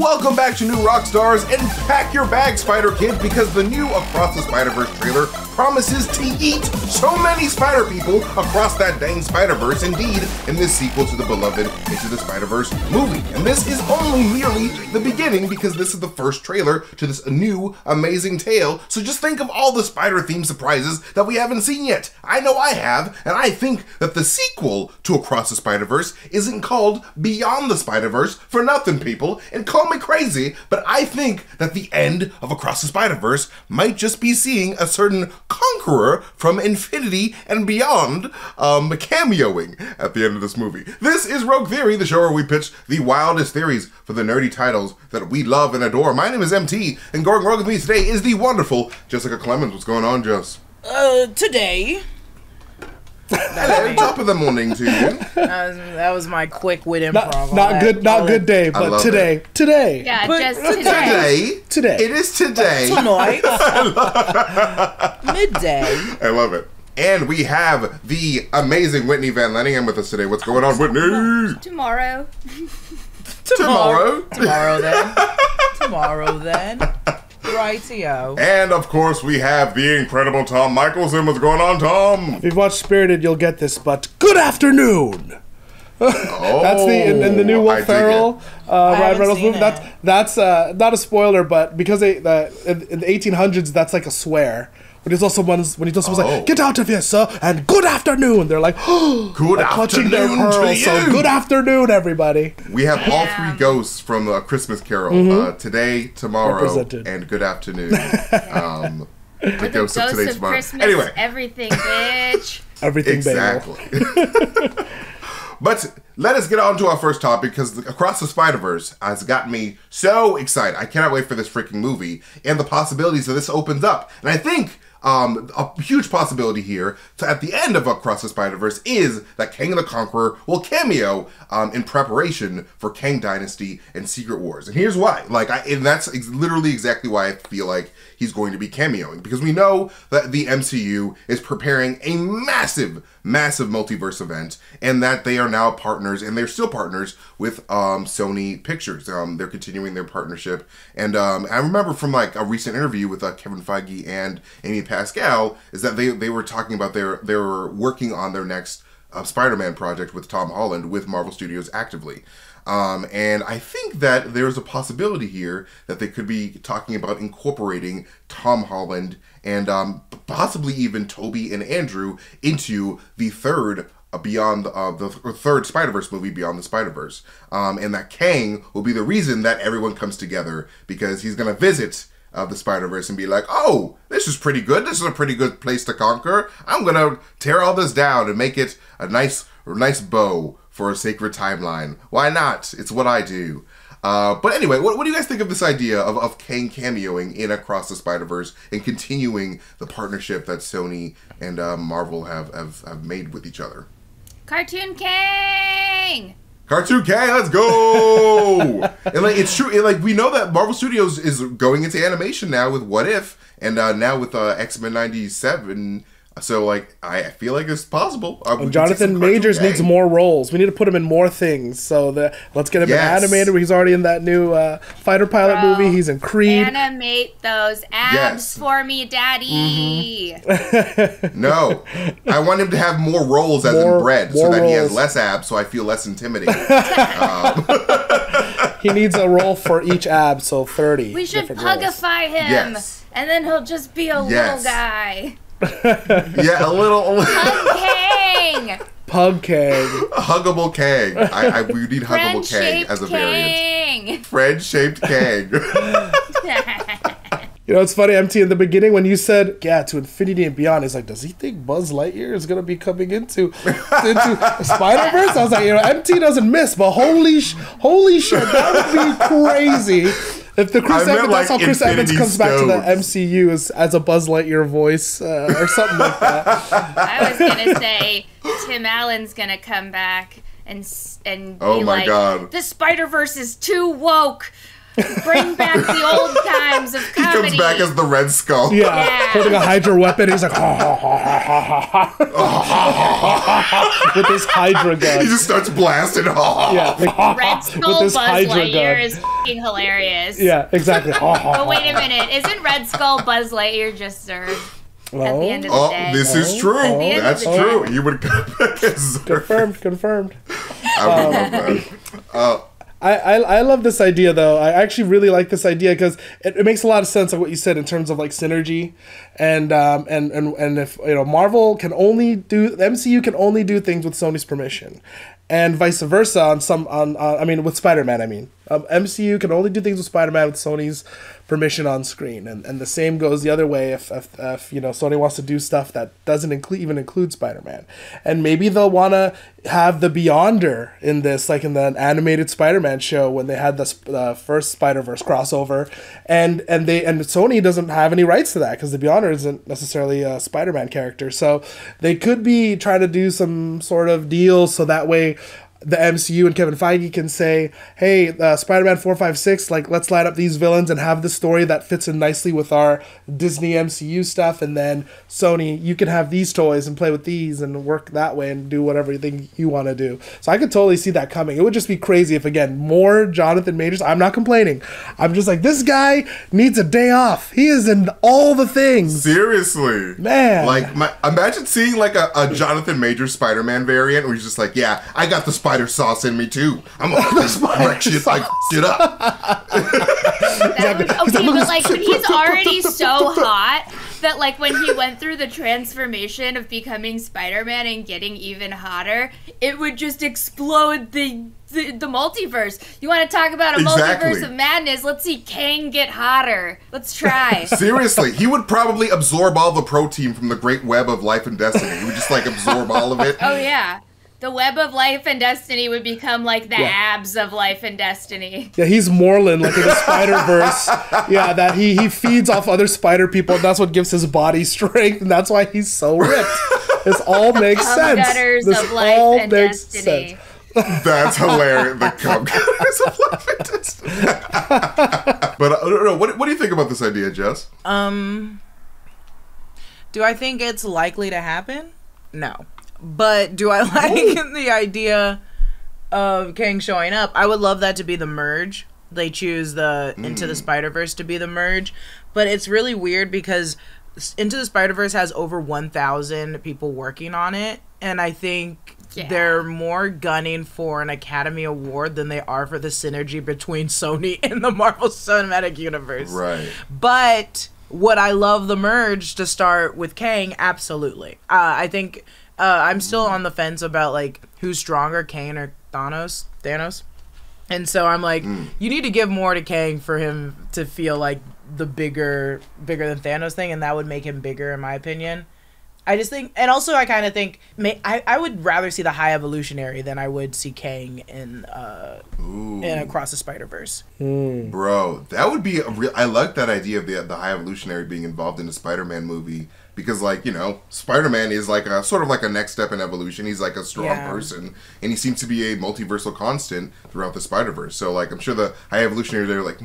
Welcome back to New Rockstars, and pack your bags, Spider Kids, because the new Across the Spider-Verse trailer promises to eat so many Spider people across that dang Spider-Verse, indeed, in this sequel to the beloved Into the Spider-Verse movie. And this is only merely the beginning, because this is the first trailer to this new, amazing tale, so just think of all the Spider-themed surprises that we haven't seen yet. I know I have, and I think that the sequel to Across the Spider-Verse isn't called Beyond the Spider-Verse for nothing, people, and call me crazy, but I think that the end of Across the Spider-Verse might just be seeing a certain Conqueror from Infinity and Beyond cameoing at the end of this movie. This is Rogue Theory, the show where we pitch the wildest theories for the nerdy titles that we love and adore. My name is MT, and going rogue with me today is the wonderful Jessica Clemons. What's going on, Jess? Today. Hello, top of the morning to you. That was my quick wit improv. Not good day, but today. Today. Yeah, But just today. Today. It is today. Tonight. Midday. I love it. And we have the amazing Whitney van Lanningham with us today. What's going on, Whitney? Tomorrow. Tomorrow then. Rightio. And of course, we have the incredible Tom Michelsen. What's going on, Tom? If you've watched Spirited, you'll get this, but good afternoon! That's in the new Will Ferrell Ryan Reynolds movie. That's not a spoiler, but because in the 1800s, that's like a swear. When he does someone's like, get out of here, sir, and good afternoon. They're like, oh, good clutching their afternoon pearls. to you. So good afternoon, everybody. We have all three ghosts from A Christmas Carol. Today, tomorrow, Represented. and good afternoon. The ghosts of today, tomorrow. Christmas, anyway, everything, bitch. Everything, exactly. But let us get on to our first topic, because Across the Spider-Verse has got me so excited. I cannot wait for this freaking movie and the possibilities that this opens up. And I think a huge possibility here at the end of Across the Spider-Verse is that Kang the Conqueror will cameo in preparation for Kang Dynasty and Secret Wars. And here's why. And that's literally exactly why I feel like he's going to be cameoing. Because we know that the MCU is preparing a massive multiverse event, and that they are now partners, and they're still partners with Sony Pictures. They're continuing their partnership. And I remember from a recent interview with Kevin Feige and Amy Pascal is that they were talking about they were working on their next Spider-Man project with Tom Holland with Marvel Studios actively. And I think that there's a possibility here that they could be talking about incorporating Tom Holland and possibly even Toby and Andrew into the third third Spider-Verse movie, Beyond the Spider-Verse. And that Kang will be the reason that everyone comes together, because he's going to visit the Spider-Verse and be like, oh, this is pretty good. This is a pretty good place to conquer. I'm going to tear all this down and make it a nice bow for a sacred timeline. Why not? It's what I do. But anyway, what do you guys think of this idea of Kang cameoing in Across the Spider-Verse and continuing the partnership that Sony and Marvel have made with each other? Cartoon Kang! Cartoon Kang, let's go! And it's true. And we know that Marvel Studios is going into animation now with What If, and now with X-Men 97. So, I feel like it's possible. Jonathan Majors needs more roles. We need to put him in more things. So let's get him animated. Where he's already in that new fighter pilot movie. He's in Creed. Animate those abs for me, Daddy. Mm-hmm. No, I want him to have more roles as in bread, so that he has less abs, so I feel less intimidating. He needs a role for each ab, so 30. We should pugify him, and then he'll just be a little guy. Yeah, a little. Pug Kang. Pug Kang. Huggable Kang. We need Huggable Kang as a variant. Friend-shaped Kang. You know, it's funny, MT, in the beginning when you said, to Infinity and Beyond, it's like, does he think Buzz Lightyear is going to be coming into Spider-Verse? I was like, MT doesn't miss, but holy shit, that would be crazy. If the Chris Evans, that's how Chris Evans comes back to the MCU as a Buzz Lightyear voice or something like that. I was gonna say Tim Allen's gonna come back and be God. the Spider-Verse is too woke. Bring back the old times of comedy. He comes back as the Red Skull. Yeah, holding a Hydra weapon. He's like, ha ha ha ha ha ha, with his Hydra gun. He just starts blasting. Yeah, like, Red Skull Buzz Lightyear is f***ing hilarious. Yeah, exactly. But wait a minute, isn't Red Skull Buzz Lightyear just Zurg? At the end of the day. This is true. That's true. You would come back as Zurg. Confirmed. I would love that. I love this idea though. I actually really like this idea because it makes a lot of sense, like what you said in terms of like synergy, and if Marvel can only do, the MCU can only do things with Sony's permission, and vice versa with Spider-Man. MCU can only do things with Spider-Man with Sony's permission on screen, and the same goes the other way if Sony wants to do stuff that doesn't include Spider-Man. And maybe they'll want to have the Beyonder in this, like in the animated Spider-Man show when they had the first Spider-Verse crossover, and Sony doesn't have any rights to that because the Beyonder isn't necessarily a Spider-Man character. So they could be trying to do some sort of deal so that way the MCU and Kevin Feige can say, hey, Spider-Man 456, like, let's line up these villains and have the story that fits in nicely with our Disney MCU stuff, and then Sony, you can have these toys and play with these and work that way and do whatever you want to do. So I could totally see that coming. It would just be crazy if, again, more Jonathan Majors. I'm not complaining. I'm just like, this guy needs a day off. He is in all the things. Seriously. Man. Like, imagine seeing like a Jonathan Majors Spider-Man variant where he's just like, yeah, I got the Spider sauce in me too. I'm gonna wreck shit up. Okay, but like he's already so hot that like when he went through the transformation of becoming Spider-Man and getting even hotter, it would just explode the multiverse. You want to talk about a multiverse of madness? Let's see Kang get hotter. Let's try. Seriously, he would probably absorb all the protein from the great web of life and destiny. He would just like absorb all of it. Oh yeah. The web of life and destiny would become like the abs of life and destiny. Yeah, he's Morlun, like in the Spider-Verse. Yeah, that he feeds off other spider people, and that's what gives his body strength, and that's why he's so ripped. This all makes sense. Gutters of life and destiny. That's hilarious. The cum gutters of life and destiny. But I don't know. What do you think about this idea, Jess? Do I think it's likely to happen? No. But do I like the idea of Kang showing up? I would love that to be the merge. They choose the Into the Spider-Verse to be the merge. But it's really weird because Into the Spider-Verse has over 1,000 people working on it. And I think they're more gunning for an Academy Award than they are for the synergy between Sony and the Marvel Cinematic Universe. Right. But would I love the merge to start with Kang? Absolutely. I think... I'm still on the fence about like who's stronger, Kang or Thanos. And so I'm like, you need to give more to Kang for him to feel like the bigger than Thanos thing, and that would make him bigger in my opinion. I just think, and also I kind of think I would rather see the High Evolutionary than I would see Kang in Across the Spider-Verse. Bro, that would be I like that idea of the High Evolutionary being involved in a Spider-Man movie. Because, like, Spider-Man is like a sort of like a next step in evolution. He's like a strong person, and he seems to be a multiversal constant throughout the Spider-Verse. So, like, I'm sure the High Evolutionary, they're like,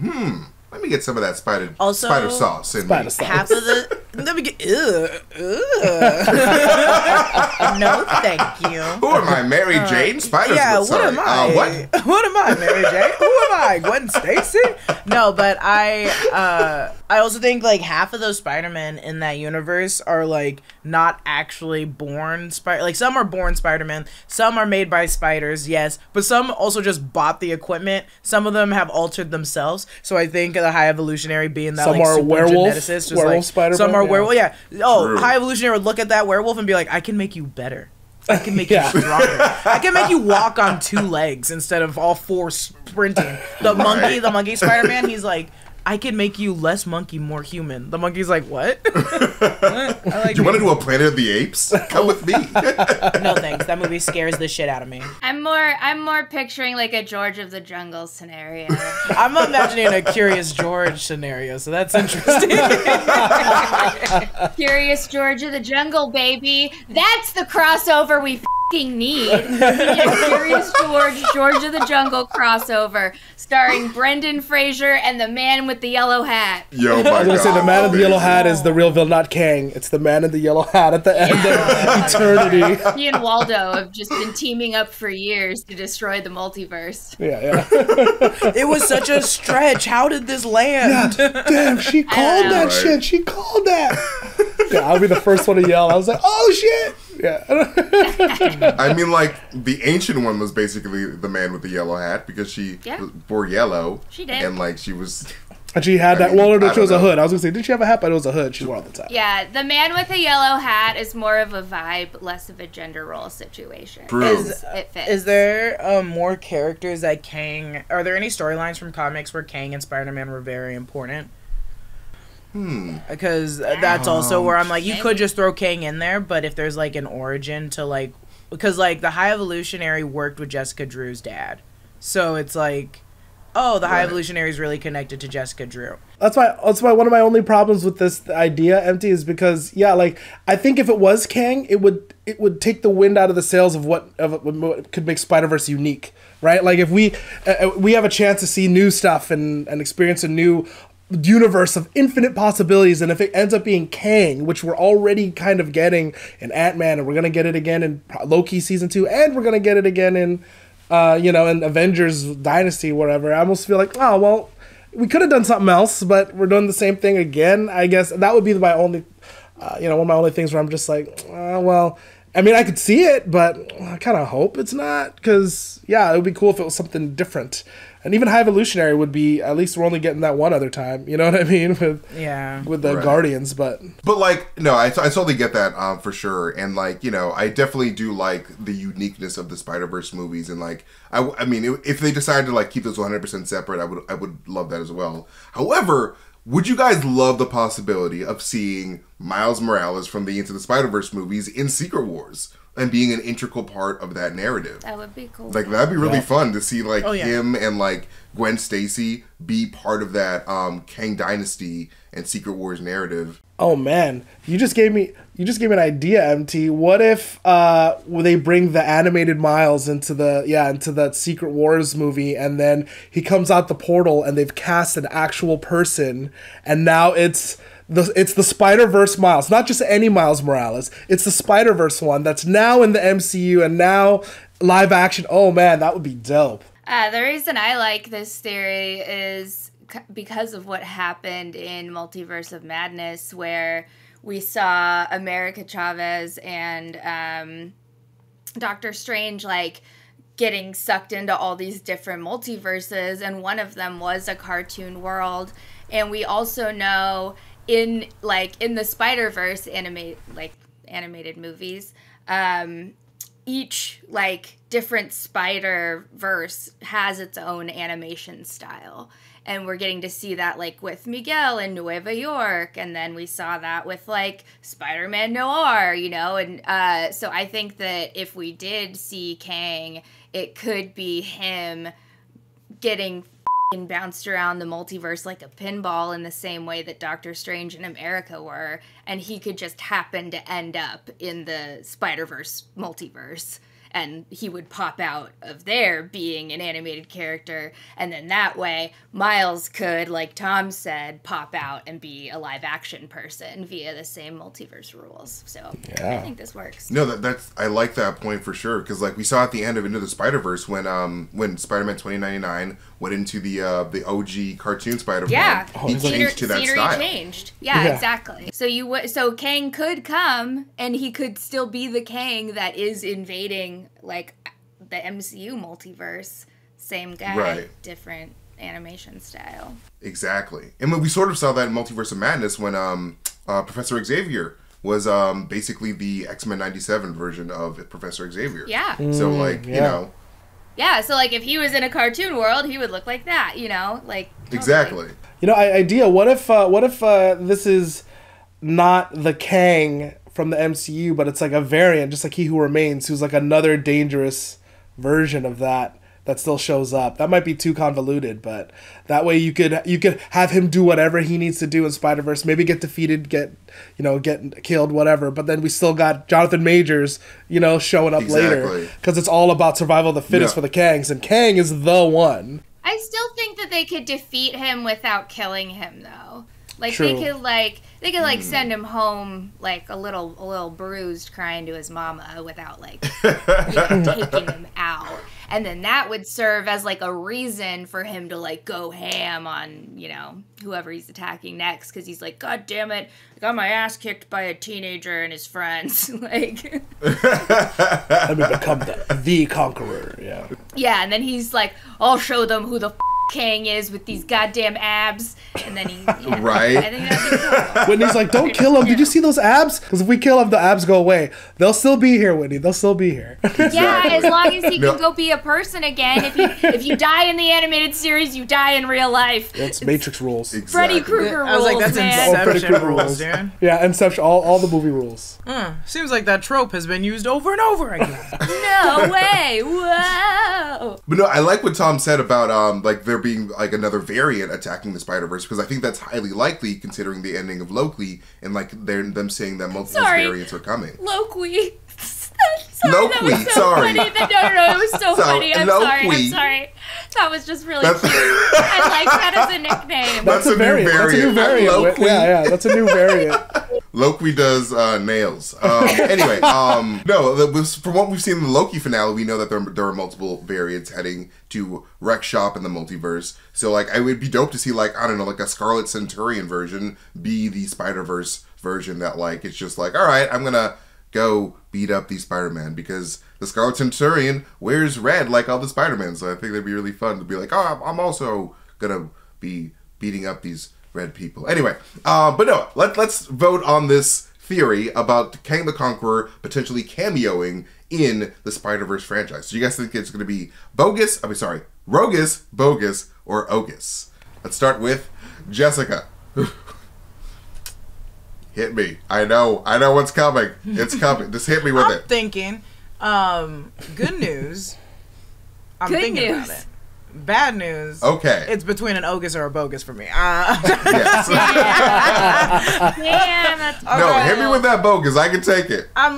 let me get some of that spider sauce in me. Half of the... Let me get... No, thank you. Who am I, Mary Jane? Spider-Man? Yeah, what am I? What am I, Mary Jane? Who am I, Gwen Stacy? No, but I also think, like, half of those Spider-Men in that universe are, like, not actually born like, some are born Spider-Man, some are made by spiders, yes, but some also just bought the equipment. Some of them have altered themselves, so I think the High Evolutionary being that, some like, are super werewolf geneticist, werewolf Spider-Man. Some are werewolf, yeah. Oh, True. High Evolutionary would look at that werewolf and be like, I can make you better. I can make you stronger. I can make you walk on 2 legs instead of all 4 sprinting. The monkey Spider-Man, he's like, I can make you less monkey, more human. The monkey's like, what? Do you want to do a Planet of the Apes? Come with me. No thanks. That movie scares the shit out of me. I'm more picturing like a George of the Jungle scenario. I'm imagining a Curious George scenario, so that's interesting. Curious George of the Jungle, baby. That's the crossover we need a Curious George of the Jungle crossover starring Brendan Fraser and the man with the yellow hat. Yo, my I was gonna say the man in the yellow hat no. is the real villain, not Kang. It's the man in the yellow hat at the end of eternity. He and Waldo have just been teaming up for years to destroy the multiverse. Yeah. It was such a stretch. How did this land? Damn, she called that Right. shit. She called that. Yeah, I'll be the first one to yell. I was like, oh shit. Yeah. I mean, like, the ancient one was basically the man with the yellow hat because she wore yellow. She did. And, like, she was... And she had that. I mean, Well, no, I she was a don't know. hood. I was gonna say, did she have a hat? But it was a hood. She wore all the time. Yeah, the man with the yellow hat is more of a vibe, less of a gender role situation. True. It fits. Is there more characters that Kang... Are there any storylines from comics where Kang and Spider-Man were very important? Because that's also where I'm like, you could just throw Kang in there, but if there's like an origin to like... Because like the High Evolutionary worked with Jessica Drew's dad. So it's like... Oh, the High Evolutionary is really connected to Jessica Drew. That's why one of my only problems with this idea, Empty, is because like I think if it was Kang, it would take the wind out of the sails of what could make Spider-Verse unique, right? Like if we have a chance to see new stuff and experience a new universe of infinite possibilities, and if it ends up being Kang, which we're already kind of getting in Ant-Man, and we're gonna get it again in Loki season 2, and we're gonna get it again in in Avengers Dynasty, whatever. I almost feel like, oh, well, we could have done something else, but we're doing the same thing again. I guess that would be my only, one of my only things where I'm just like, well, I mean, I could see it, but I kind of hope it's not, because, yeah, it would be cool if it was something different. And even High Evolutionary would be, at least we're only getting that one other time, you know what I mean, with the Guardians, but like, no, I totally get that for sure. And like, I definitely do like the uniqueness of the Spider-Verse movies. And like, I mean, if they decided to like keep those 100% separate, I would love that as well. However, would you guys love the possibility of seeing Miles Morales from the Into the Spider-Verse movies in Secret Wars and being an integral part of that narrative? That would be cool. Like, that'd be really fun to see, like, him and, like, Gwen Stacy be part of that Kang Dynasty and Secret Wars narrative. Oh, man. You just gave me an idea, MT. What if they bring the animated Miles into that Secret Wars movie, and then he comes out the portal and they've cast an actual person, and now it's the Spider-Verse Miles, not just any Miles Morales. It's the Spider-Verse one that's now in the MCU and now live action. Oh man, that would be dope. The reason I like this theory is because of what happened in Multiverse of Madness, where we saw America Chavez and Doctor Strange like getting sucked into all these different multiverses, and one of them was a cartoon world. And we also know in the Spider-Verse animated movies, each like different Spider-Verse has its own animation style. And we're getting to see that like with Miguel in Nueva York, and then we saw that with like Spider-Man Noir, and so I think that if we did see Kang, it could be him getting bounced around the multiverse like a pinball in the same way that Doctor Strange and America were, and he could just happen to end up in the Spider-Verse multiverse, and he would pop out of there being an animated character, and then that way Miles could, like Tom said, pop out and be a live action person via the same multiverse rules. So I think this works. No, that's I like that point for sure, because like we saw at the end of Into the Spider-Verse when Spider-Man 2099 went into the OG cartoon Spider-Man, he changed to that style. Changed. Yeah, exactly. So Kang could come and he could still be the Kang that is invading like the MCU multiverse. Same guy, different animation style. Exactly. And we sort of saw that in Multiverse of Madness when Professor Xavier was basically the X-Men 97 version of Professor Xavier. Yeah. So like, Yeah, so like if he was in a cartoon world, he would look like that, like totally. Exactly. Idea. What if this is not the Kang from the MCU, but it's like a variant, just like He Who Remains, who's like another dangerous version of that that still shows up. That might be too convoluted, but that way you could have him do whatever he needs to do in Spider-Verse. Maybe get defeated, get killed, whatever. But then we still got Jonathan Majors, showing up later, because it's all about survival of the fittest for the Kangs, and Kang is the one. I still think that they could defeat him without killing him, though. Like, True. they could send him home, like, a little bruised, crying to his mama without, taking him out. And then that would serve as, a reason for him to, go ham on, whoever he's attacking next. Because he's like, God damn it, I got my ass kicked by a teenager and his friends. Let me become the Conqueror, yeah. Yeah, and then he's like, I'll show them who the Kang is with these goddamn abs, and then right. I think that'd be cool. Whitney's like, don't kill him. Did you see those abs? Because if we kill him, the abs go away. They'll still be here, Whitney. They'll still be here. Yeah, as long as he can go be a person again. If you die in the animated series, you die in real life. It's Matrix rules. Exactly. Freddy Krueger rules. I was like, that's Inception rules, dude. Yeah, Inception. All the movie rules. Seems like that trope has been used over and over again. No way! Whoa! But no, I like what Tom said about there being another variant attacking the Spider-Verse, because I think that's highly likely considering the ending of Loki and them saying that multiple variants are coming. Loki. Loki, sorry. No, it was so funny. I'm sorry. That was just really cute. I like that as a nickname. That's a variant. That's a new variant. Loki. Yeah, that's a new variant. Loki does nails. Anyway, no, from what we've seen in the Loki finale, we know that there are multiple variants heading to Rex Shop in the multiverse. So, it would be dope to see, a Scarlet Centurion version be the Spider-Verse version that, it's just all right, I'm gonna go beat up the Spider-Man, because the Scarlet Centurion wears red like all the Spider-Man, so I think that'd be really fun to be I'm also gonna be beating up these red people. Anyway, but no, let's vote on this theory about Kang the Conqueror potentially cameoing in the Spider-Verse franchise. So you guys think it's gonna be Rogus, Bogus, or Ogus? Let's start with Jessica. Hit me. I know what's coming. It's coming. Just hit me with it. I'm thinking, good news. I'm thinking about it. Bad news. Okay. It's between an Ogus or a Bogus for me. Yes. Damn, that's No, hit me with that Bogus. I can take it. I'm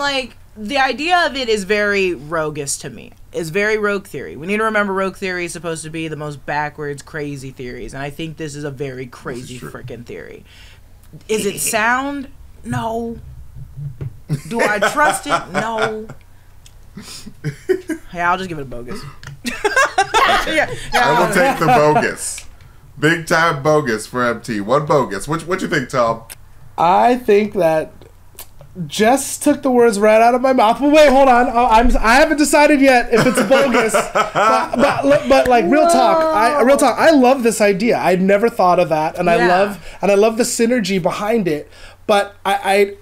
the idea of it is very roguish to me. It's very rogue theory. We need to remember rogue theory is supposed to be the most backwards, crazy theories. And I think this is a very crazy freaking theory. Is it sound? No. Do I trust it? No. Hey, I'll just give it a Bogus. I will take the Bogus. Big time Bogus for MT. One Bogus. What you think, Tom? I think that Jess took the words right out of my mouth. But wait, hold on. I haven't decided yet if it's Bogus. but real talk. I love this idea. I'd never thought of that, and I love the synergy behind it. But I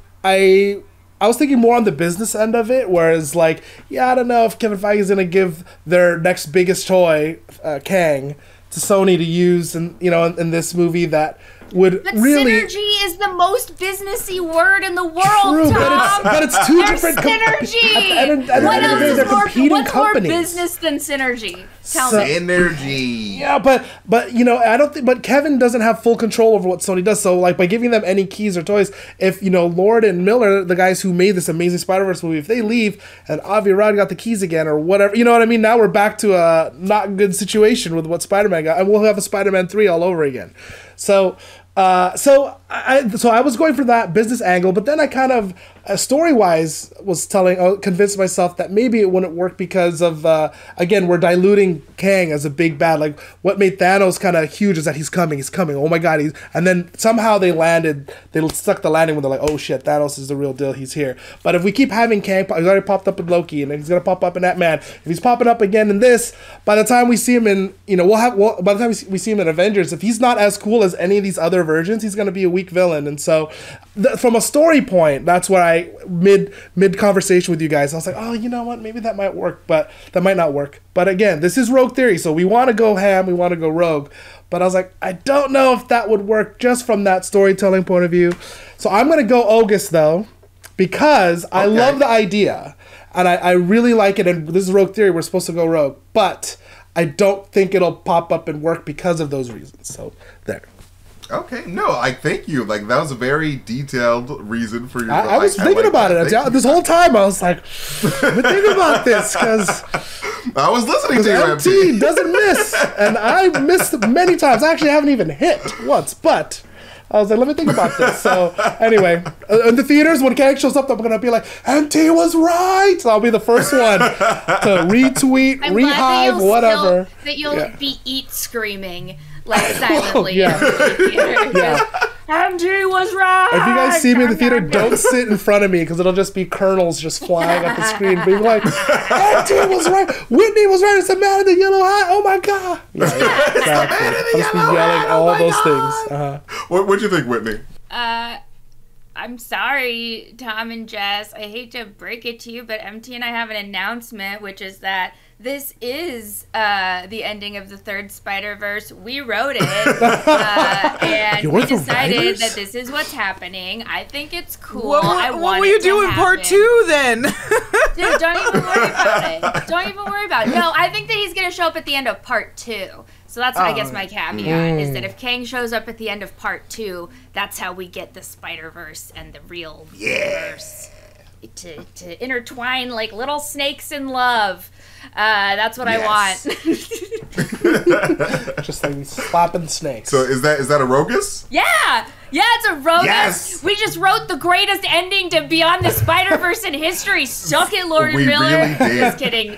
was thinking more on the business end of it, whereas I don't know if Kevin Feige is gonna give their next biggest toy, Kang, to Sony to use in this movie that would really. Synergy is the most businessy word in the world, True, Tom. but it's two There's different. synergy. What else is what's more business than synergy? Tell me. Synergy. Yeah, but I don't think. But Kevin doesn't have full control over what Sony does. So by giving them any keys or toys, if Lord and Miller, the guys who made this amazing Spider-Verse movie, if they leave and Avi Arad got the keys again or whatever, you know what I mean? Now we're back to a not good situation with what Spider-Man got, and we'll have a Spider-Man 3 all over again. So I was going for that business angle, but then I kind of story-wise was convinced myself that maybe it wouldn't work because of again, we're diluting Kang as a big bad. What made Thanos kind of huge is that he's coming. Oh my God, and then somehow they stuck the landing when they're like, oh shit, Thanos is the real deal. He's here. But if we keep having Kang, he's already popped up in Loki, and he's gonna pop up in Ant-Man. If he's popping up again in this, by the time we see him in, by the time we see him in Avengers, if he's not as cool as any of these other versions, he's gonna be a weak villain. And so, from a story point, that's where I mid conversation with you guys, I was like, oh, you know what, maybe that might work, but that might not work. But again, this is rogue theory, so we want to go ham, we want to go rogue. But I was like, I don't know if that would work just from that storytelling point of view. So I'm gonna go Ogus though, because I love the idea and I really like it. And this is rogue theory, we're supposed to go rogue, but I don't think it'll pop up and work because of those reasons. So there. Okay, no, I thank you. Like, that was a very detailed reason for your... I was thinking about it. This whole time, I was like, let me think about this, because... I was listening to you, MT doesn't miss, and I missed many times. I actually haven't even hit once, but... I was like, let me think about this. So, anyway, in the theaters, when Kang shows up, I'm going to be like, MT was right! So I'll be the first one to retweet, rehive, whatever. That you'll be screaming, like, silently. Yeah. MT was right! If you guys see me in the theater, don't sit in front of me, because it'll just be kernels just flying up the screen, being like, MT was right! Whitney was right! It's the man in the yellow hat! Oh my god! Yeah, exactly. I'll just be yelling all those things. What'd you think, Whitney? I'm sorry, Tom and Jess. I hate to break it to you, but MT and I have an announcement, which is that this is the ending of the third Spider-Verse. We wrote it, and we decided that this is what's happening. I think it's cool. What will you do in part 2 then? Dude, don't even worry about it. Don't even worry about it. No, I think that he's going to show up at the end of part 2. So that's what I guess my caveat is, that if Kang shows up at the end of part 2, that's how we get the Spider-Verse and the real universe to intertwine like little snakes in love. That's what I want. Just like slapping snakes. So is that a Rogus? Yeah, it's a Rogus. Yes. We just wrote the greatest ending to Beyond the Spider-Verse in history. Suck it, Lord and Miller. Really did. Just kidding.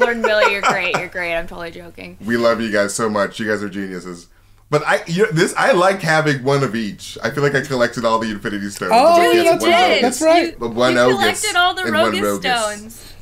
Lord and Miller, you're great. You're great. I'm totally joking. We love you guys so much. You guys are geniuses. But I like having one of each. I feel like I collected all the Infinity Stones. Oh, Dude, you did. That's right. You collected all the Rogus stones.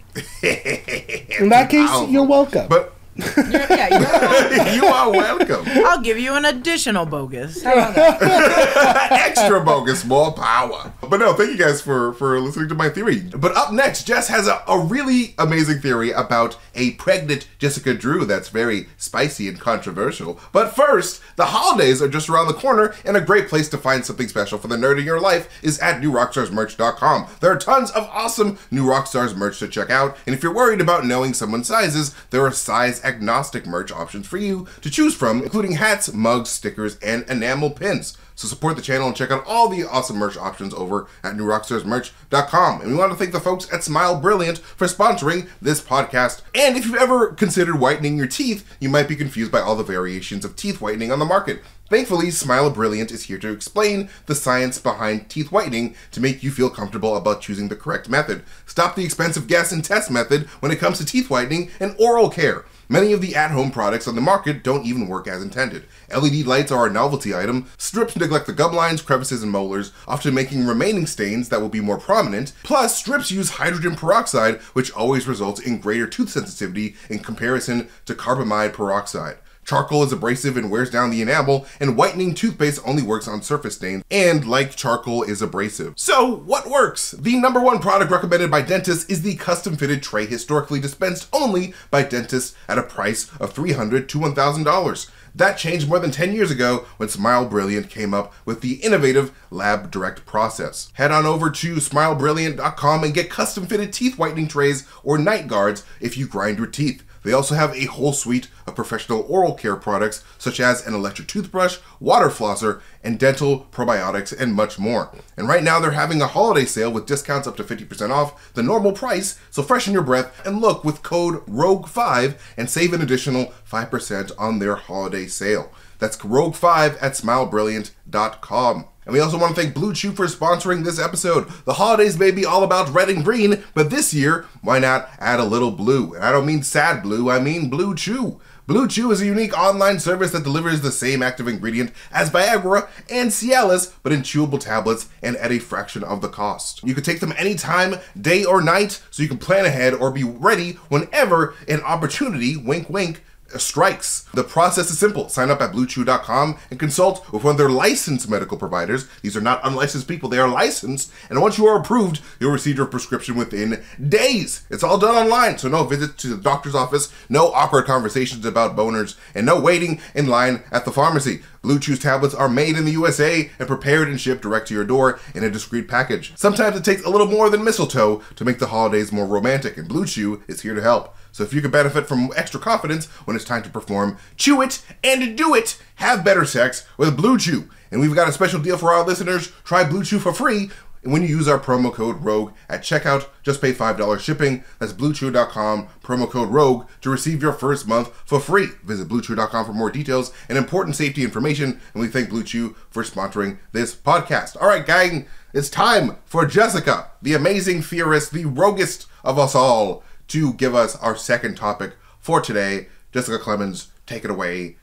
In that case, you're welcome. But you are welcome. I'll give you an additional bogus. How about that? Extra bogus, more power. But no, thank you guys for listening to my theory. But up next, Jess has a really amazing theory about a pregnant Jessica Drew that's very spicy and controversial. But first, the holidays are just around the corner, and a great place to find something special for the nerd in your life is at newrockstarsmerch.com. There are tons of awesome new Rockstars merch to check out, and if you're worried about knowing someone's sizes, there are size agnostic merch options for you to choose from, including hats, mugs, stickers, and enamel pins. So support the channel and check out all the awesome merch options over at newrockstarsmerch.com. And we want to thank the folks at Smile Brilliant for sponsoring this podcast. And if you've ever considered whitening your teeth, you might be confused by all the variations of teeth whitening on the market. Thankfully, Smile Brilliant is here to explain the science behind teeth whitening to make you feel comfortable about choosing the correct method. Stop the expensive guess and test method when it comes to teeth whitening and oral care. Many of the at-home products on the market don't even work as intended. LED lights are a novelty item, strips neglect the gum lines, crevices, and molars, often making remaining stains that will be more prominent. Plus, strips use hydrogen peroxide, which always results in greater tooth sensitivity in comparison to carbamide peroxide. Charcoal is abrasive and wears down the enamel, and whitening toothpaste only works on surface stains, and like charcoal is abrasive. So, what works? The number one product recommended by dentists is the custom-fitted tray, historically dispensed only by dentists at a price of $300 to $1,000. That changed more than 10 years ago when Smile Brilliant came up with the innovative Lab Direct process. Head on over to smilebrilliant.com and get custom-fitted teeth whitening trays or night guards if you grind your teeth. They also have a whole suite of professional oral care products, such as an electric toothbrush, water flosser, and dental probiotics, and much more. And right now they're having a holiday sale with discounts up to 50% off the normal price, so freshen your breath and look with code ROGUE5 and save an additional 5% on their holiday sale. That's ROGUE5 at smilebrilliant.com. And we also want to thank Blue Chew for sponsoring this episode. The holidays may be all about red and green, but this year, why not add a little blue? And I don't mean sad blue, I mean Blue Chew. Blue Chew is a unique online service that delivers the same active ingredient as Viagra and Cialis, but in chewable tablets and at a fraction of the cost. You can take them anytime, day or night, so you can plan ahead or be ready whenever an opportunity, wink wink, strikes. The process is simple. Sign up at bluechew.com and consult with one of their licensed medical providers. These are not unlicensed people, they are licensed. And once you are approved, you'll receive your prescription within days. It's all done online, so no visits to the doctor's office, no awkward conversations about boners, and no waiting in line at the pharmacy. Blue Chew's tablets are made in the USA and prepared and shipped direct to your door in a discreet package. Sometimes it takes a little more than mistletoe to make the holidays more romantic, and Blue Chew is here to help. So if you can benefit from extra confidence when it's time to perform, chew it and do it. Have better sex with Blue Chew. And we've got a special deal for our listeners. Try Blue Chew for free when you use our promo code ROGUE at checkout. Just pay $5 shipping. That's BlueChew.com, promo code ROGUE, to receive your first month for free. Visit BlueChew.com for more details and important safety information. And we thank Blue Chew for sponsoring this podcast. All right, gang, it's time for Jessica, the amazing theorist, the roguest of us all, to give us our second topic for today. Jessica Clemons, take it away.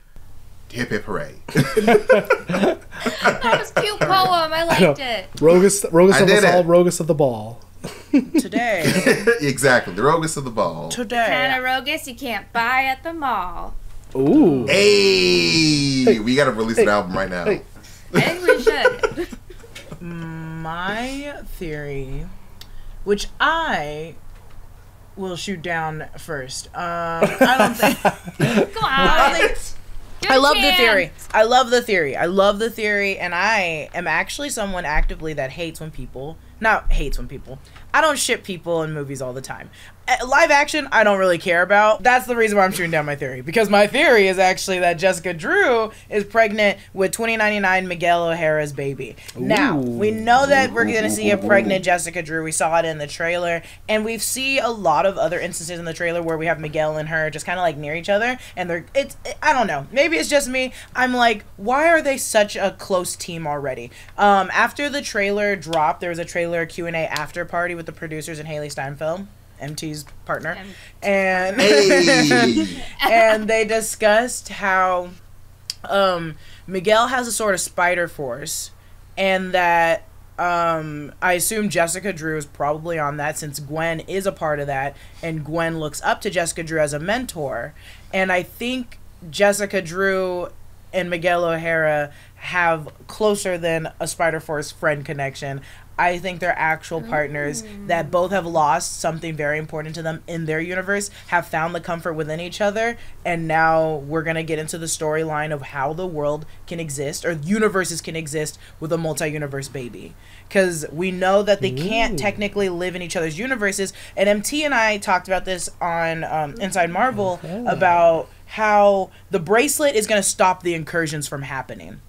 Hip hip hooray. That was a cute poem. I liked it. Roguest of us all, roguest of the ball. Today. Exactly, the roguest of the ball. Today. Kind of roguest you can't buy at the mall. Ooh. Hey, we gotta release an album right now. I think we should. My theory, which I will shoot down first. I don't think. Come on. I love the theory. I love the theory. I love the theory, and I am actually someone actively that hates when people. Not hates when people. I don't ship people in movies all the time. Live action, I don't really care about. That's the reason why I'm shooting down my theory. Because my theory is actually that Jessica Drew is pregnant with 2099 Miguel O'Hara's baby. Ooh. Now, we know that we're going to see a pregnant Jessica Drew. We saw it in the trailer. And we see a lot of other instances in the trailer where we have Miguel and her just kind of like near each other. And I don't know. Maybe it's just me. I'm like, why are they such a close team already? After the trailer dropped, there was a trailer Q&A after party with the producers and Haley Steinfeld, MT's partner, and and they discussed how Miguel has a sort of spider force, and that I assume Jessica Drew is probably on that, since Gwen is a part of that, and Gwen looks up to Jessica Drew as a mentor, and I think Jessica Drew and Miguel O'Hara have closer than a Spider Force friend connection. I think they're actual partners that both have lost something very important to them in their universe, have found the comfort within each other, and now we're going to get into the storyline of how the world can exist, or universes can exist, with a multi-universe baby. Because we know that they can't technically live in each other's universes, and MT and I talked about this on Inside Marvel, about how the bracelet is going to stop the incursions from happening.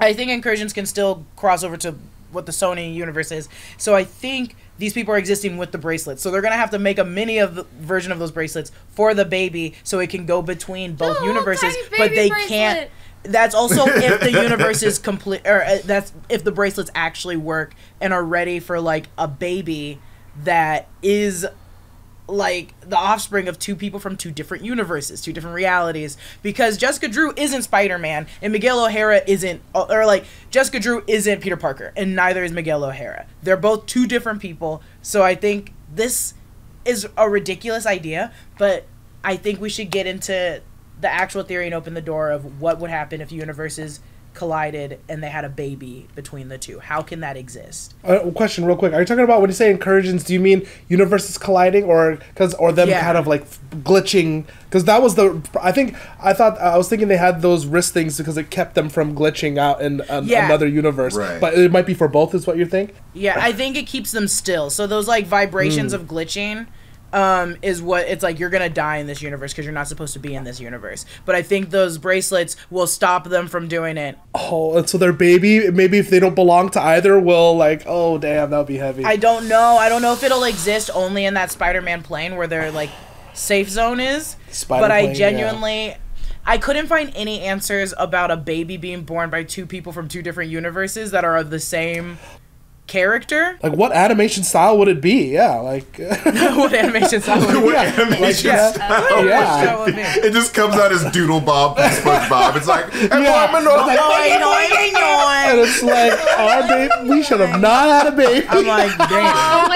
I think incursions can still cross over to what the Sony universe is. So I think these people are existing with the bracelets. So they're going to have to make a mini version of those bracelets for the baby so it can go between both universes. But they can't. That's also if the universe is complete, or that's if the bracelets actually work and are ready for like a baby that is like the offspring of two people from two different universes, two different realities, because Jessica Drew isn't Spider-Man and Miguel O'Hara isn't, or like Jessica Drew isn't Peter Parker and neither is Miguel O'Hara. They're both two different people. So I think this is a ridiculous idea, but I think we should get into the actual theory and open the door of what would happen if universes collided and they had a baby between the two. How can that exist? Question real quick. Are you talking about, when you say incursions, do you mean universes colliding or them kind of like glitching? Because that was I was thinking they had those wrist things because it kept them from glitching out in another universe. Right. But it might be for both is what you think? Yeah, I think it keeps them still. So those like vibrations of glitching is what it's like. You're gonna die in this universe because you're not supposed to be in this universe. But I think those bracelets will stop them from doing it. Oh, and so their baby, maybe if they don't belong to either, will like, oh damn, that'll be heavy. I don't know if it'll exist only in that Spider-Man plane where their like safe zone is. I genuinely I couldn't find any answers about a baby being born by two people from two different universes that are of the same character. Like, what animation style would it be? Yeah, like what animation style would it be? What animation style? Yeah. It just comes out as Doodle Bob from SpongeBob. It's like, and it's like, our baby, we should have not had a baby. I'm like, damn.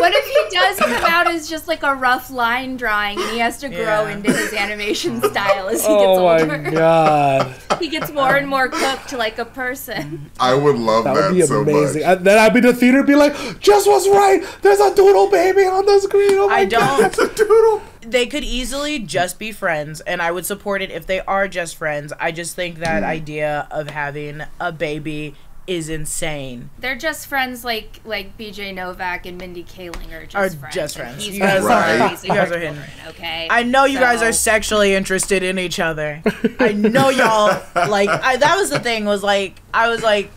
What if he does come out as just like a rough line drawing and he has to grow into his animation style as he gets older? Oh my god. He gets more and more cooked like a person. I would love that would be so amazing. much. Then I'd be in the theater and be like, Jess was right. There's a doodle baby on the screen. Oh my I don't. It's a doodle. They could easily just be friends, and I would support it if they are just friends. I just think that idea of having a baby is insane. They're just friends like BJ Novak and Mindy Kaling are just friends. You guys are hidden. Okay. I know you guys are sexually interested in each other. I know y'all like. That was the thing. Was like I was like.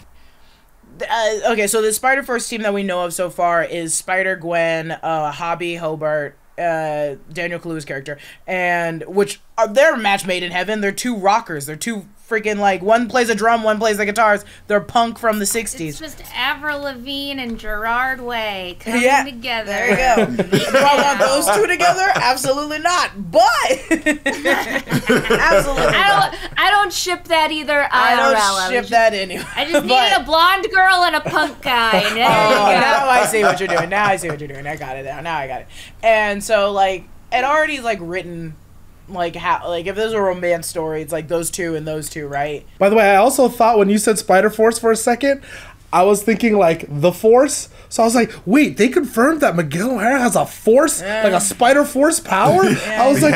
Okay, so the Spider-Verse team that we know of so far is Spider-Gwen, Hobby Hobart, Daniel Kaluuya's character, and which they're a match made in heaven. They're two rockers. They're two freaking like one plays a drum, one plays the guitars. They're punk from the '60s. It's just Avril Lavigne and Gerard Way coming together. There you go. Do I want those two together? Absolutely not. But absolutely, I don't ship that either. I don't ship that anyway. I just needed a blonde girl and a punk guy. Now I see what you're doing. I got it now. Now I got it. And so like it already is like written. Like how, like if there's a romance story, it's like those two and those two, right? By the way, I also thought when you said Spider-Force for a second, I was thinking like the Force. So I was like, wait, they confirmed that Miguel O'Hara has a force, like a Spider-Force power? I was like,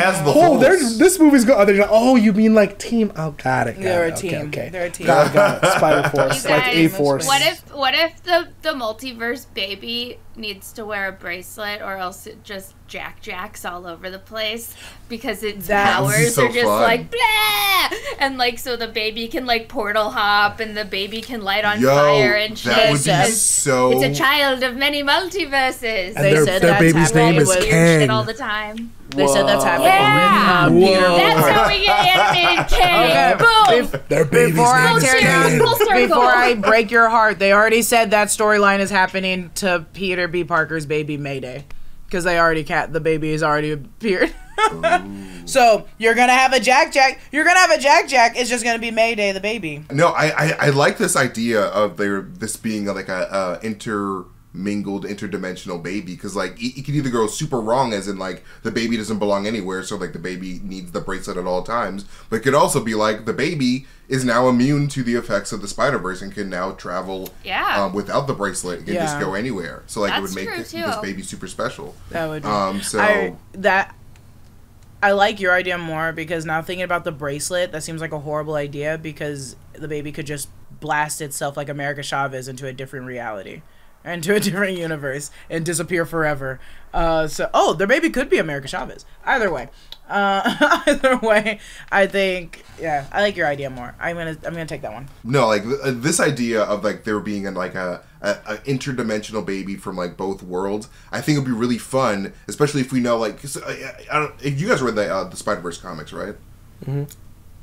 this movie's good. Like, oh, you mean like team? Oh, got it. They're a team. Okay. They're a team. Got it. Spider-Force, like A-Force. What if the multiverse baby needs to wear a bracelet, or else it just jacks all over the place because its powers are just like blah, and like so the baby can like portal hop and the baby can light on fire and shit. That would be so. It's a child of many multiverses. And their baby's name is Kang. Shit all the time. They said that's happening with Peter. That's how we get animated Kang. Boom. Their baby's name is Kang. Before I break your heart, they already said that storyline is happening to Peter B. Parker's baby Mayday. Because they already the baby has already appeared. So you're gonna have a Jack. It's just gonna be Mayday the baby. No, I like this idea of this being like a intermingled interdimensional baby, because like it could either go super wrong, as in like the baby doesn't belong anywhere, so like the baby needs the bracelet at all times, but it could also be like the baby is now immune to the effects of the Spider-Verse and can now travel without the bracelet and can just go anywhere. So like it would make this baby super special. That would I like your idea more, because now thinking about the bracelet, that seems like a horrible idea, because the baby could just blast itself like America Chavez into a different reality, into a different universe, and disappear forever. Their baby could be America Chavez. Either way, I think I like your idea more. I'm gonna take that one. No, like this idea of like there being a interdimensional baby from like both worlds, I think it'd be really fun, especially if we know like you guys read the Spider-Verse comics, right? Mm-hmm.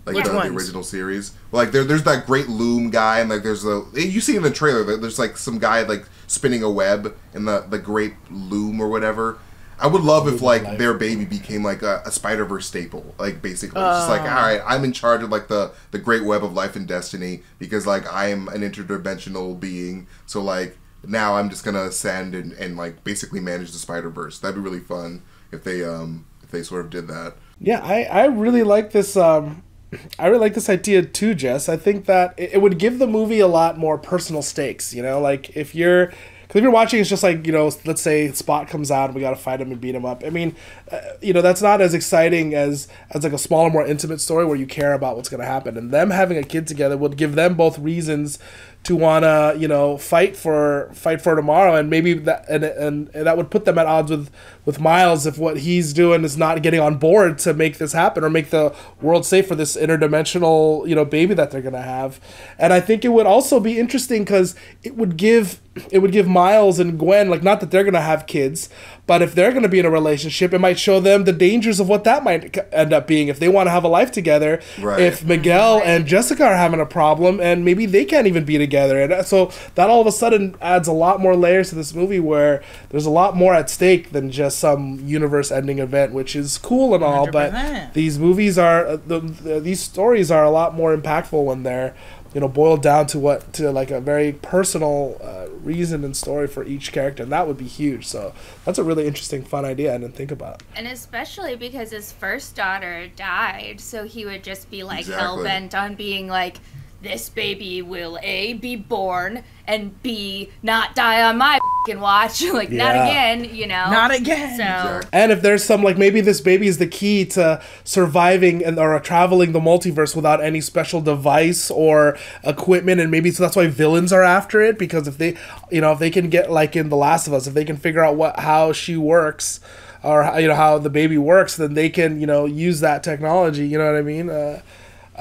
Like the original series. Well, like there's that great loom guy, and like there's you see in the trailer there's like some guy like spinning a web in the great loom or whatever. I would love if like their baby became like a Spider-Verse staple, like basically it's just like, all right, I'm in charge of like the great web of life and destiny, because like I am an interdimensional being, so like now I'm just gonna ascend and like basically manage the Spider-Verse. That'd be really fun if they sort of did that. Yeah, I really like this. I really like this idea too, Jess. I think that it would give the movie a lot more personal stakes. You know, like if you're watching, it's just like, you know, let's say Spot comes out and we got to fight him and beat him up. I mean, you know, that's not as exciting as like a smaller, more intimate story where you care about what's going to happen. And them having a kid together would give them both reasons to want to, you know, fight for tomorrow, and maybe that and that would put them at odds with Miles if what he's doing is not getting on board to make this happen or make the world safe for this interdimensional, you know, baby that they're gonna have. And I think it would also be interesting because it would give Miles and Gwen, like, not that they're gonna have kids, but if they're going to be in a relationship, it might show them the dangers of what that might end up being if they want to have a life together. Right. If Miguel and Jessica are having a problem and maybe they can't even be together. And so that all of a sudden adds a lot more layers to this movie where there's a lot more at stake than just some universe-ending event, which is cool and all, 100%. But these movies are, these stories are a lot more impactful when they're, you know, boiled down to like a very personal reason and story for each character, and that would be huge. So that's a really interesting, fun idea I didn't think about. And especially because his first daughter died, so he would just be like hell-bent on being like, this baby will A, be born, and B, not die on my fucking watch. Like, not again, you know? Not again. So. And if there's some, like, maybe this baby is the key to surviving or traveling the multiverse without any special device or equipment, and maybe so that's why villains are after it, because if they, you know, if they can get, like in The Last of Us, if they can figure out how she works, or, you know, how the baby works, then they can, you know, use that technology, you know what I mean,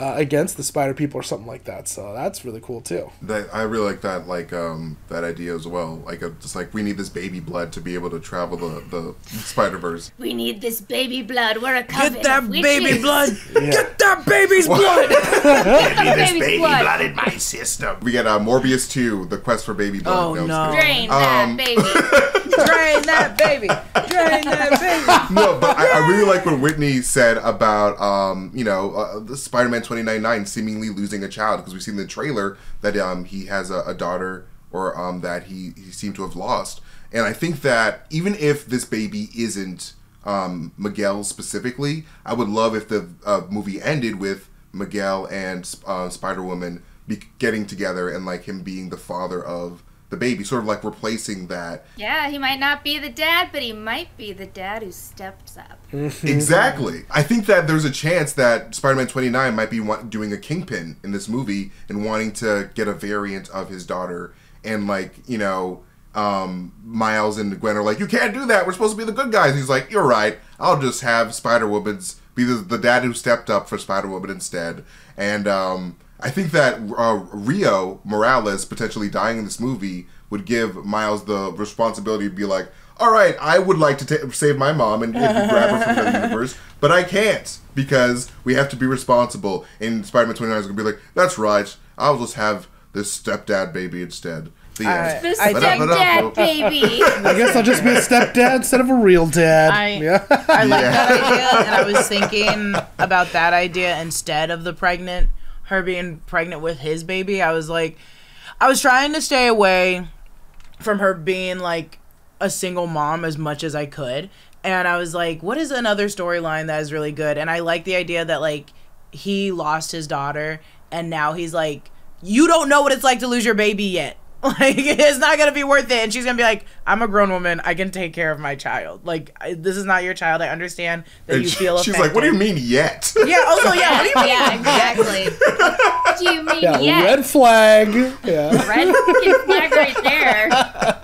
against the spider people or something like that. So that's really cool too. I really like that, like that idea as well. Like just like we need this baby blood to be able to travel the Spider-Verse. We need this baby blood. We're a coven. Get that of baby witches. blood. Get that baby's blood. This Baby's baby blood. blood in my system. We get Morbius 2, The Quest for Baby Blood. Oh, no. Drain that baby. Drain that baby. Drain that baby. No, but I really like what Whitney said about you know, the Spider-Man 2099 seemingly losing a child, because we've seen in the trailer that he has a daughter, or that he seemed to have lost. And I think that even if this baby isn't Miguel specifically, I would love if the movie ended with Miguel and Spider-Woman getting together and like him being the father of the baby, sort of like replacing that. Yeah, he might not be the dad, but he might be the dad who steps up. Exactly. I think that there's a chance that Spider-Man 29 might be doing a Kingpin in this movie and wanting to get a variant of his daughter. And like, you know, Miles and Gwen are like, you can't do that. We're supposed to be the good guys. And he's like, you're right. I'll just have Spider-Woman's be the dad who stepped up for Spider-Woman instead. And I think that Rio Morales potentially dying in this movie would give Miles the responsibility to be like, all right, I would like to save my mom and grab her from the universe, but I can't because we have to be responsible. And Spider-Man 29 is going to be like, that's right, I'll just have this stepdad baby instead. The end. The stepdad baby. I guess I'll just be a stepdad instead of a real dad. I like that idea, and I was thinking about that idea instead of her being pregnant with his baby. I was like, I was trying to stay away from her being like a single mom as much as I could. And I was like, what is another storyline that is really good? And I like the idea that like he lost his daughter and now he's like, you don't know what it's like to lose your baby yet. Like, it's not going to be worth it. And she's going to be like, I'm a grown woman. I can take care of my child. Like, this is not your child. I understand that and you feel affected. She's like, what do you mean yet? Yeah, also, yeah, what do you mean? Yeah, exactly. What do you mean yet? Red flag. Yeah. Red fucking flag right there.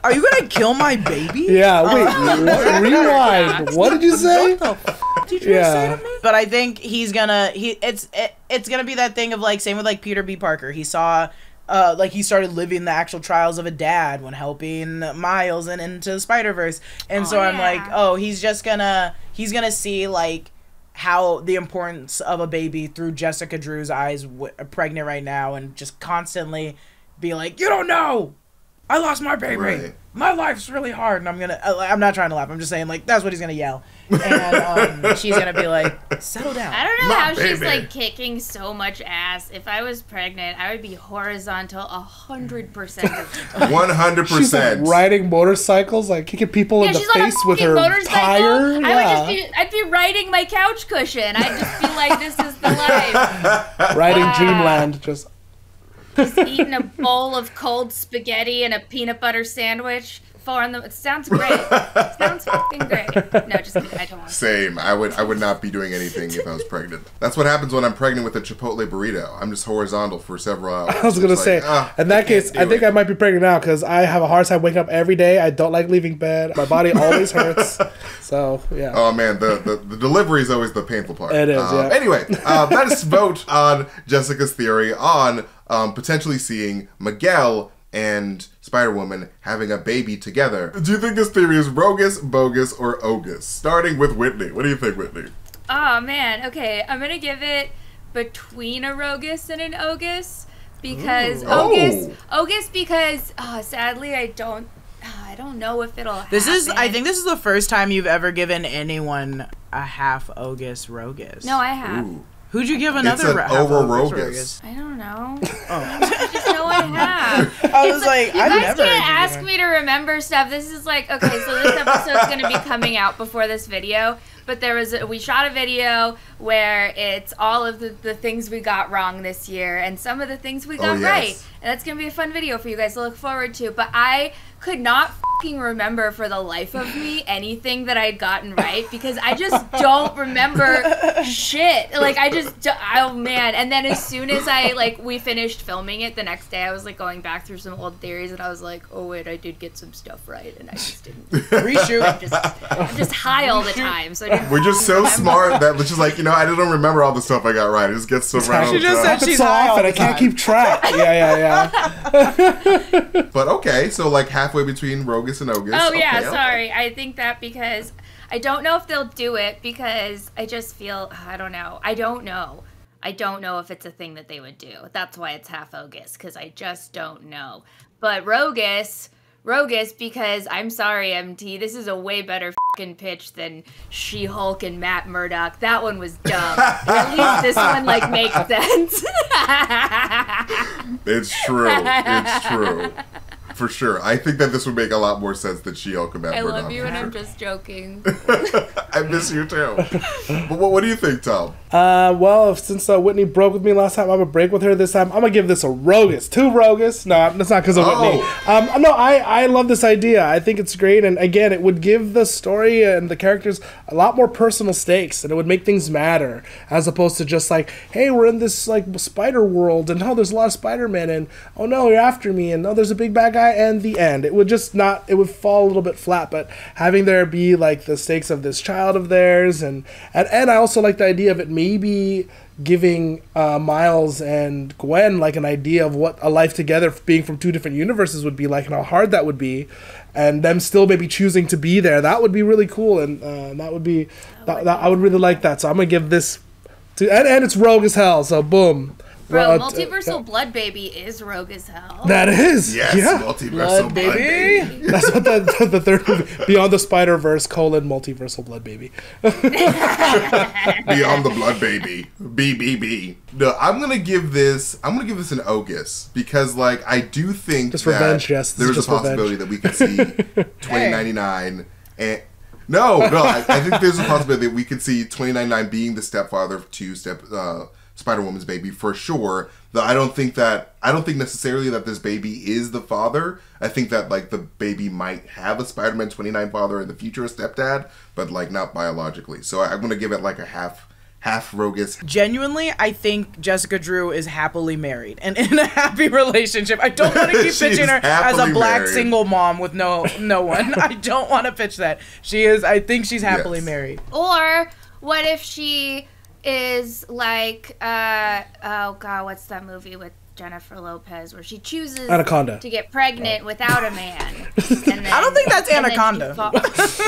Are you going to kill my baby? Yeah, wait, rewind. What did you say? What the f*** did you say to me? But I think he's gonna, it's gonna be that thing of like, same with like Peter B. Parker. He saw, like he started living the actual trials of a dad when helping Miles and into the Spider-Verse. And so I'm like, oh, he's gonna see like how the importance of a baby through Jessica Drew's eyes, pregnant right now, and just constantly be like, you don't know, I lost my baby. Right. My life's really hard. And I'm not trying to laugh. I'm just saying, like, that's what he's going to yell. And she's going to be like, settle down. I don't know My how she's baby. like kicking so much ass. If I was pregnant, I would be horizontal 100% of the time. 100%. She's like riding motocycles, like kicking people in the she's on a face with fucking her motorcycle. tire. I'd be riding my couch cushion. I'd just be like, this is the life. Riding Dreamland, just Eating a bowl of cold spaghetti and a peanut butter sandwich. It sounds great. Sounds fucking great. No, just kidding. I don't want to. Same. I would not be doing anything if I was pregnant. That's what happens when I'm pregnant with a Chipotle burrito. I'm just horizontal for several hours. I was gonna say, in that case, I think I might be pregnant now because I have a hard time waking up every day. I don't like leaving bed. My body always hurts. So yeah. Oh man, the delivery is always the painful part. It is. Yeah. Anyway, let us vote on Jessica's theory on potentially seeing Miguel and Spider-Woman having a baby together. Do you think this theory is rogus, bogus, or ogus? Starting with Whitney. What do you think, Whitney? Oh man, okay. I'm gonna give it between a rogus and an ogus because ogus because sadly I don't know if it'll happen. I think this is the first time you've ever given anyone a half ogus rogus. No, I have. Ooh. Who'd you give another It's an half over-rogus. rogus? I don't know. Oh. I just know I have. I was like, You I've guys never can't given ask me to remember stuff. This is like, okay, so this episode's going to be coming out before this video, but we shot a video where it's all of the things we got wrong this year and some of the things we got right. And that's going to be a fun video for you guys to look forward to. But I could not fucking remember for the life of me anything that I'd gotten right because I just don't remember shit. Like, oh man. And then as soon as we finished filming it the next day, I was like going back through some old theories and I was like, oh wait, I did get some stuff right and I just didn't. Reshoot. I'm just high all the time. So we're just so smart that it's just like, I don't remember all the stuff I got right. It just gets so right. She just said she's so high often all I the can't time. keep track. Yeah. But okay, so like halfway between Rogus and Ogus. Oh yeah, okay, sorry. I think that because I don't know if they'll do it because I just feel I don't know. I don't know if it's a thing that they would do. That's why it's half Ogus because I just don't know. But Rogus because I'm sorry, MT, this is a way better fucking pitch than She-Hulk and Matt Murdock. That one was dumb. At least this one makes sense. It's true. It's true. For sure. I think that this would make a lot more sense than She-Hulk and Matt Murdock. I love you and I'm just joking. I miss you too. But what do you think, Tom? Well, since Whitney broke with me last time, I'm gonna break with her this time. I'm gonna give this a Rogus. 2 Rogus. No, that's not because of Whitney. No, I love this idea. I think it's great, and again, it would give the story and the characters a lot more personal stakes, and it would make things matter as opposed to just like, hey, we're in this spider world, and there's a lot of Spider-Man, and oh no, you're after me, and there's a big bad guy, and the end. It would just not. It would fall a little bit flat, but having there be the stakes of this child of theirs, and I also like the idea of it maybe giving Miles and Gwen an idea of what a life together being from 2 different universes would be like and how hard that would be, and them still maybe choosing to be there. That would be really cool, and that would be I would really like that. So I'm gonna give this to and it's rogue as hell. So boom. Bro, multiversal blood baby is rogue as hell. That is. Yes, yeah. multiversal blood baby. That's what the third movie, Beyond the Spider-Verse, multiversal blood baby. Beyond the blood baby. BBB. No, I'm gonna give this an Ogus because I do think just that revenge, yes. There's a possibility that we could see 2099 and no, I think there's a possibility that we could see 2099 being the stepfather to Spider-Woman's baby for sure. Though I don't think necessarily that this baby is the father. I think that the baby might have a Spider-Man 29 father in the future, a stepdad, but not biologically. So I'm gonna give it a half Rogus. Genuinely, I think Jessica Drew is happily married and in a happy relationship. I don't want to keep pitching her as a black single mom with no one. I don't want to pitch that. I think she's happily married. Or what if she is oh god, what's that movie with Jennifer Lopez where she chooses Anaconda to get pregnant without a man? And then, I don't think that's Anaconda.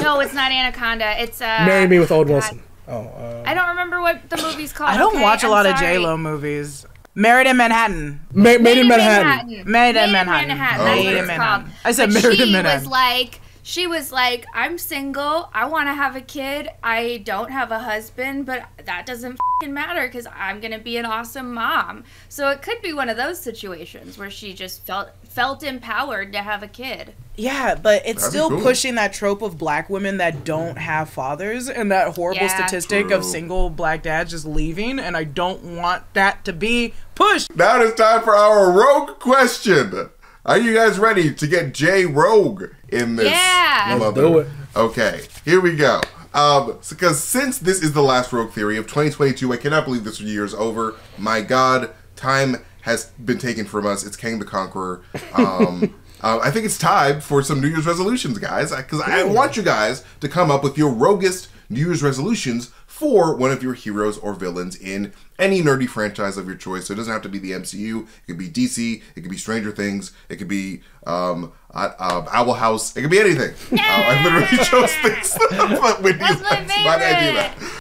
No, it's not Anaconda. It's Marry Me with Owen Wilson. I don't remember what the movie's called. I don't watch a lot of J-Lo movies. Married in Manhattan. Made in Manhattan. Made in Manhattan. Made in Manhattan. I said married in Manhattan. She was like, I'm single, I want to have a kid, I don't have a husband, but that doesn't f***ing matter because I'm going to be an awesome mom. So it could be one of those situations where she just felt empowered to have a kid. Yeah, but it's That'd still be cool. pushing that trope of black women that don't have fathers and that horrible statistic of single black dads just leaving, and I don't want that to be pushed. Now it's time for our rogue question. Are you guys ready to get J Rogue in this? Yeah. Let's do it. Okay, here we go. Because since this is the last Rogue Theory of 2022, I cannot believe this year is over. My God, time has been taken from us. It's Kang the Conqueror. I think it's time for some New Year's resolutions, guys. Because I want you guys to come up with your roguest New Year's resolutions for one of your heroes or villains in any nerdy franchise of your choice. So it doesn't have to be the MCU. It could be DC. It could be Stranger Things. It could be Owl House. It could be anything. I literally chose things but Whitney That's my likes my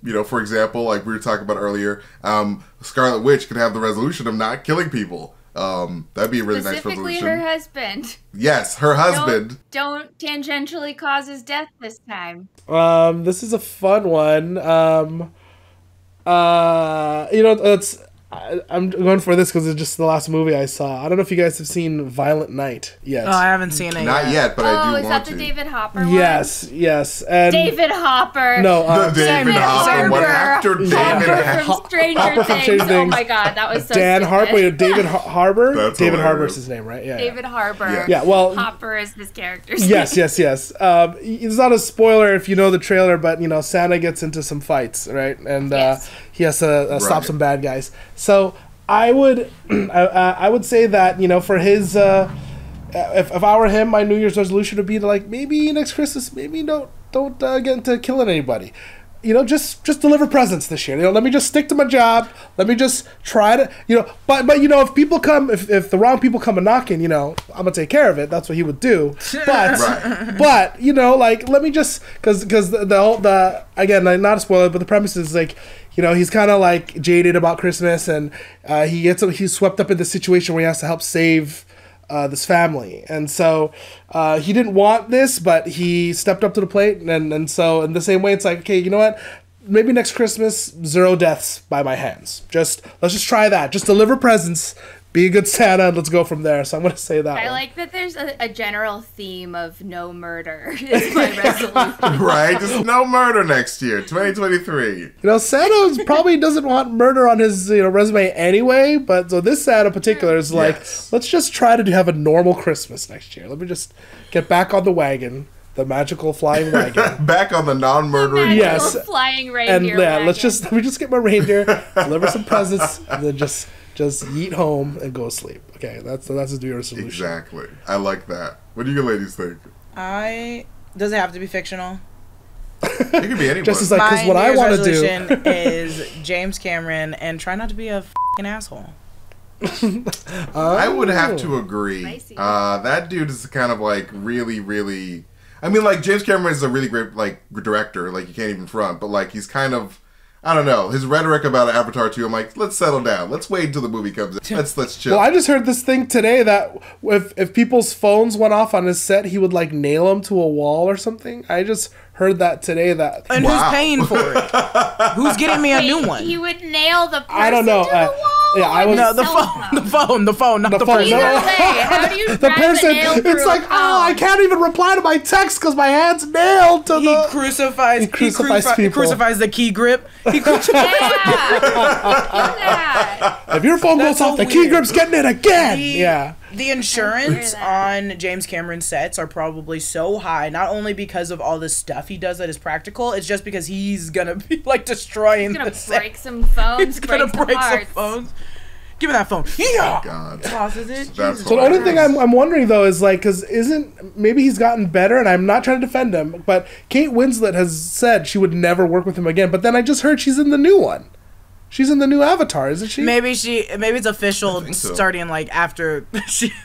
idea. For example, like we were talking about earlier, Scarlet Witch could have the resolution of not killing people. That'd be a really nice resolution. Specifically her husband. Yes, her husband. Don't tangentially cause his death this time. This is a fun one. I I'm going for this because it's just the last movie I saw. I don't know if you guys have seen Violent Night yet. Oh, I haven't seen it Not yet, but I do want to. Oh, is that the David Hopper one? Yes. And David Hopper. No, The David Hopper. What actor David Hopper from Stranger Hopper from Things. Stranger Oh Things. my god, that was so Dan stupid. Harper. Wait, David Harbour. That's David hilarious. Harbour's his name, right? Yeah. David Harbour. Yeah. Yeah. Well, Hopper is his character's yes. name. It's not a spoiler if you know the trailer, but Santa gets into some fights, right? And Yes. he has to stop Right. some bad guys. So I would, I would say that for his, if I were him, my New Year's resolution would be to maybe next Christmas, maybe don't get into killing anybody. Just deliver presents this year. Let me just stick to my job. Let me just try to, but if people come, if the wrong people come and knocking, I'm gonna take care of it. That's what he would do. But, Right. but let me just, because the again, not a spoiler, but the premise is he's kind of jaded about Christmas, and he's swept up in this situation where he has to help save this family, and so he didn't want this, but he stepped up to the plate, and so in the same way, it's okay, you know what? Maybe next Christmas, 0 deaths by my hands. Let's just try that. Just deliver presents, be a good Santa, and let's go from there. So I'm gonna say that. I one. like that there's a general theme of no murder is my resolution. Right? Just no murder next year, 2023. Santa probably doesn't want murder on his resume anyway, but so this Santa in particular is Yes. let's just try to have a normal Christmas next year. Let me just get back on the wagon, the magical flying wagon. Back on the non-murdering. Yes. Flying And reindeer yeah, wagon. let me just get my reindeer, deliver some presents, and then just yeet home and go to sleep. Okay, that's a New Year's resolution. Exactly. I like that. What do you ladies think? Does it have to be fictional? It could be anyone. Just as because My what I New Year's want to do. resolution is James Cameron, and try not to be a fucking asshole. I would have to agree. Spicy. That dude is kind of really, really. I mean, James Cameron is a really great director. You can't even front, but he's kind of. I don't know. His rhetoric about Avatar 2, I'm let's settle down. Let's wait until the movie comes in. Let's chill. Well, I just heard this thing today that if people's phones went off on his set, he would nail them to a wall or something. I just heard that today. And Wow. who's paying for it? Who's getting me a new one? He would nail the person I don't know. to the wall. Yeah, I or was- No, the cell phone, not the phone, person. no. Either way, how do you the drive person, a nail through it's a phone? I can't even reply to my text because my hand's nailed to He the. crucifies people. crucifies the key grip. He crucifies Yeah. If your phone That's goes off, so the key weird. grip's getting it again. The- Yeah. The insurance hear that. on James Cameron's sets are probably so high, not only because of all the stuff he does that is practical, it's just because he's gonna be destroying He's gonna the set. break some phones. He's gonna break some parts. phones. Give me that phone. Yeah. God. Tosses it. That's Jesus So the only thing hilarious. I'm wondering though is because maybe he's gotten better, and I'm not trying to defend him, but Kate Winslet has said she would never work with him again. But then I just heard she's in the new one. She's in the new Avatar, isn't she? Maybe it's official think so. starting after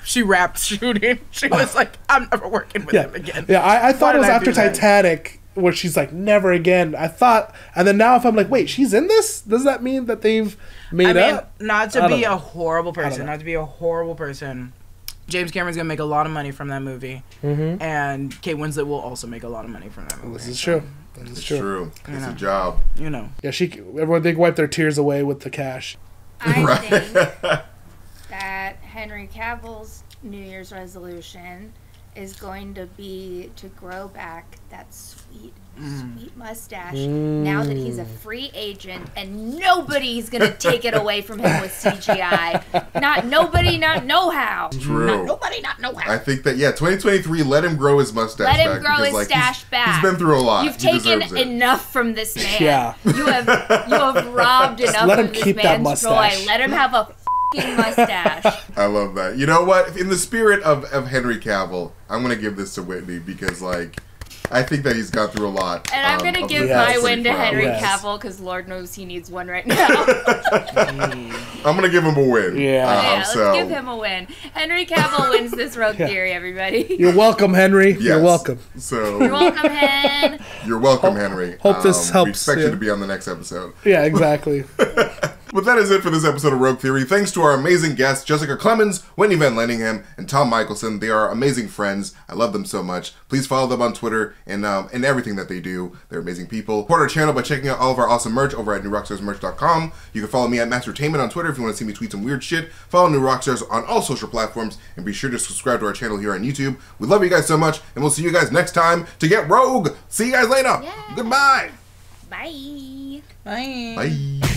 she wrapped shooting. She was I'm never working with him again. Yeah, I thought Why it was did I after do that? Titanic where she's never again. I thought, and then now if I'm wait, she's in this? Does that mean that they've made I mean, up? not to I don't be know. a horrible don't person, know. not to be a horrible person. James Cameron's gonna make a lot of money from that movie, and Kate Winslet will also make a lot of money from that movie. This is true. This is It's true. true. It's know. a job. Yeah. Yeah, everyone they wipe their tears away with the cash. I think that Henry Cavill's New Year's resolution is going to be to grow back that sweet mustache now that he's a free agent and nobody's gonna take it away from him with CGI. Not know how. True. Not nobody not know how. I think that 2023. Let him grow his mustache. Let him back grow because, his stash back. He's been through a lot. You've He taken deserves it. enough from this man. Yeah. You have robbed enough let him of this keep that man's joy. mustache. Let him have a f***ing mustache. I love that. You know what? In the spirit of Henry Cavill, I'm gonna give this to Whitney because I think that he's gone through a lot. And I'm going to of give the my past win to 24 Henry hours. Yes. Cavill because Lord knows he needs one right now. I'm gonna give him a win. Yeah. Yeah, let's so give him a win. Henry Cavill wins this Rogue Theory, everybody. You're welcome, Henry. yes. You're welcome. So You're welcome, Hen. you're welcome, Henry. hope this We helps, expect yeah. you to be on the next episode. Yeah, exactly. But that is it for this episode of Rogue Theory. Thanks to our amazing guests, Jessica Clemons, Whitney van Lanningham, and Tom Michelsen. They are amazing friends. I love them so much. Please follow them on Twitter and everything that they do. They're amazing people. Support our channel by checking out all of our awesome merch over at newrockstarsmerch.com. You can follow me at MasterTainment on Twitter if you want to see me tweet some weird shit. Follow New Rockstars on all social platforms, and be sure to subscribe to our channel here on YouTube. We love you guys so much, and we'll see you guys next time to get rogue. See you guys later. Yeah. Goodbye. Bye. Bye. Bye.